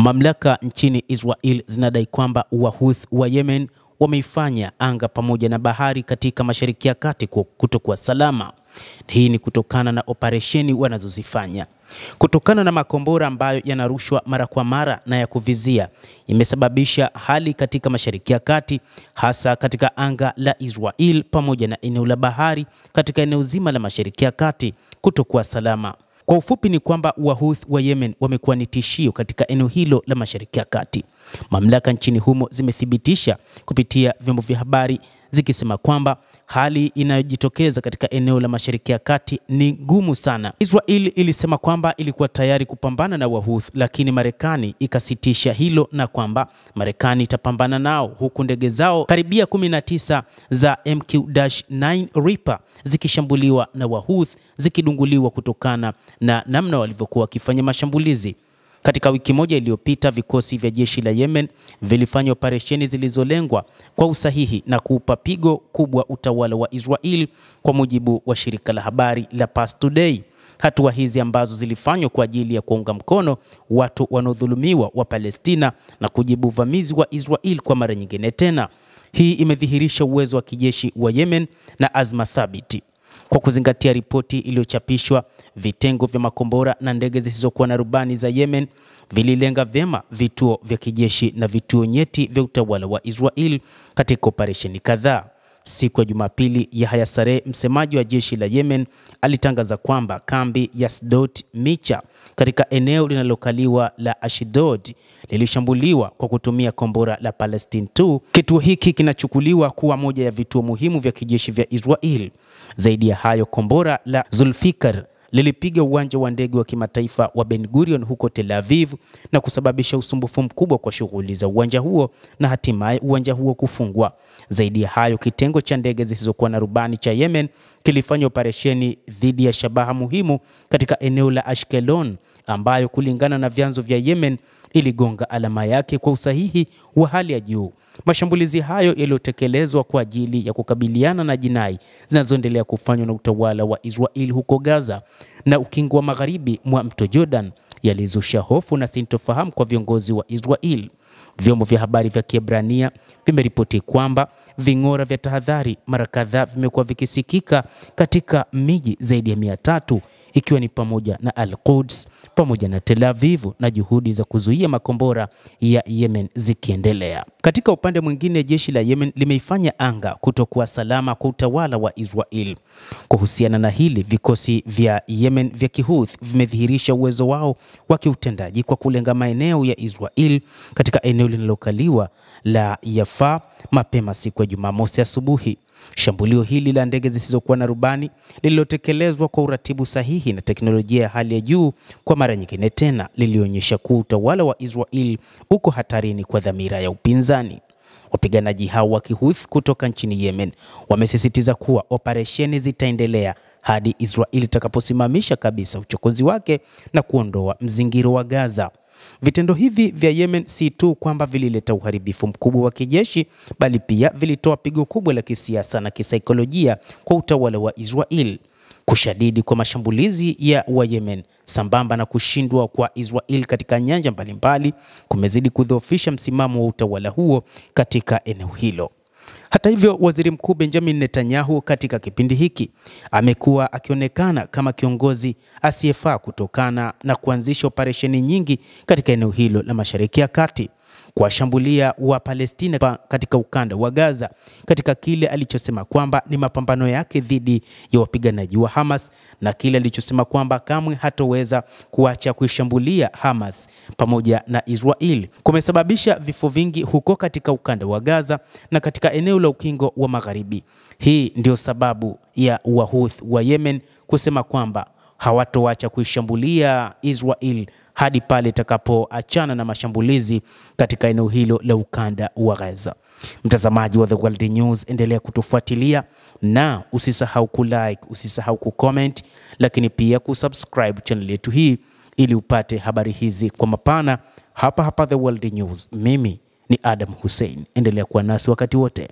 Mamlaka nchini Israel zinadai kwamba Wahouthi wa Yemen wameifanya anga pamoja na bahari katika Mashariki ya Kati kutokuwa salama. Hii ni kutokana na operesheni wanazozifanya. Kutokana na makombora ambayo yanarushwa mara kwa mara na ya kuvizia, imesababisha hali katika Mashariki ya Kati, hasa katika anga la Israel pamoja na eneo la bahari katika eneo zima la Mashariki ya Kati kutokuwa salama. Kwa ufupi ni kwamba Wahouthi wa Yemen wamekuwa ni tishio katika eneo hilo la Mashariki ya Kati. Mamlaka nchini humo zimethibitisha kupitia vyombo vya habari zikisema kwamba hali inayojitokeza katika eneo la Mashariki ya Kati ni ngumu sana. Israel ilisema kwamba ilikuwa tayari kupambana na Wahouthi, lakini Marekani ikasitisha hilo na kwamba Marekani itapambana nao, huku ndege zao karibia 19 za MQ-9 Reaper zikishambuliwa na Wahouthi, zikidunguliwa kutokana na namna walivyokuwa wakifanya mashambulizi. Katika wiki moja iliyopita, vikosi vya jeshi la Yemen vilifanya operesheni zilizolengwa kwa usahihi na kuupa pigo kubwa utawala wa Israel, kwa mujibu wa shirika la habari la Pars Today. Hatua hizi ambazo zilifanywa kwa ajili ya kuunga mkono watu wanaodhulumiwa wa Palestina na kujibu uvamizi wa Israel kwa mara nyingine tena. Hii imedhihirisha uwezo wa kijeshi wa Yemen na azma thabiti. Kwa kuzingatia ripoti iliyochapishwa, vitengo vya makombora na ndege zisizokuwa na rubani za Yemen vililenga vyema vituo vya kijeshi na vituo nyeti vya utawala wa Israel katika operesheni kadhaa. Siku ya Jumapili, Yahya Saree, msemaji wa jeshi la Yemen, alitangaza kwamba kambi ya Sdot Micha katika eneo linalokaliwa la Ashdod lilishambuliwa kwa kutumia kombora la Palestine 2. Kituo hiki kinachukuliwa kuwa moja ya vituo muhimu vya kijeshi vya Israel. Zaidi ya hayo, kombora la Zulfikar lilipiga uwanja wa ndege wa kimataifa wa Ben Gurion huko Tel Aviv na kusababisha usumbufu mkubwa kwa shughuli za uwanja huo na hatimaye uwanja huo kufungwa. Zaidi ya hayo, kitengo cha ndege zisizokuwa na rubani cha Yemen kilifanya operesheni dhidi ya shabaha muhimu katika eneo la Ashkelon, ambayo kulingana na vyanzo vya Yemen iligonga alama yake kwa usahihi wa hali ya juu. Mashambulizi hayo yaliyotekelezwa kwa ajili ya kukabiliana na jinai zinazoendelea kufanywa na utawala wa Israel huko Gaza na ukingo wa magharibi mwa mto Jordan yalizusha hofu na sintofahamu kwa viongozi wa Israel. Vyombo vya habari vya Kiebrania vimeripoti kwamba ving'ora vya tahadhari mara kadhaa vimekuwa vikisikika katika miji zaidi ya 300, ikiwa ni pamoja na Al-Quds pamoja na Tel Aviv, na juhudi za kuzuia makombora ya Yemen zikiendelea. Katika upande mwingine, jeshi la Yemen limeifanya anga kutokuwa salama kwa utawala wa Israel. Kuhusiana na hili, vikosi vya Yemen vya Kihouthi vimedhihirisha uwezo wao wa kiutendaji kwa kulenga maeneo ya Israel katika eneo linalokaliwa la Yafa mapema siku ya Jumamosi asubuhi. Shambulio hili la ndege zisizokuwa na rubani lililotekelezwa kwa uratibu sahihi na teknolojia ya hali ya juu kwa mara nyingine tena lilionyesha kuwa utawala wa Israel uko hatarini kwa dhamira ya upinzani. Wapiganaji hao wa Kihouthi kutoka nchini Yemen wamesisitiza kuwa operesheni zitaendelea hadi Israel itakaposimamisha kabisa uchokozi wake na kuondoa mzingiro wa Gaza. Vitendo hivi vya Yemen si tu kwamba vilileta uharibifu mkubwa wa kijeshi, bali pia vilitoa pigo kubwa la kisiasa na kisaikolojia kwa utawala wa Israel. Kushadidi kwa mashambulizi ya wa Yemen sambamba na kushindwa kwa Israel katika nyanja mbalimbali kumezidi kudhoofisha msimamo wa utawala huo katika eneo hilo. Hata hivyo, Waziri Mkuu Benjamin Netanyahu katika kipindi hiki amekuwa akionekana kama kiongozi asiyefaa kutokana na kuanzisha operesheni nyingi katika eneo hilo la Mashariki ya Kati, kuwashambulia wa Palestina katika ukanda wa Gaza katika kile alichosema kwamba ni mapambano yake dhidi ya wapiganaji wa Hamas, na kile alichosema kwamba kamwe hatoweza kuacha kuishambulia Hamas pamoja na Israel, kumesababisha vifo vingi huko katika ukanda wa Gaza na katika eneo la ukingo wa magharibi. Hii ndio sababu ya Wahouthi wa Yemen kusema kwamba hawatoacha kuishambulia Israel hadi pale itakapoachana na mashambulizi katika eneo hilo la ukanda wa Gaza. Mtazamaji wa The World News, endelea kutufuatilia na usisahau kulike, usisahau kucomment, lakini pia kusubscribe channel yetu hii ili upate habari hizi kwa mapana hapa The World News. Mimi ni Adam Hussein, endelea kuwa nasi wakati wote.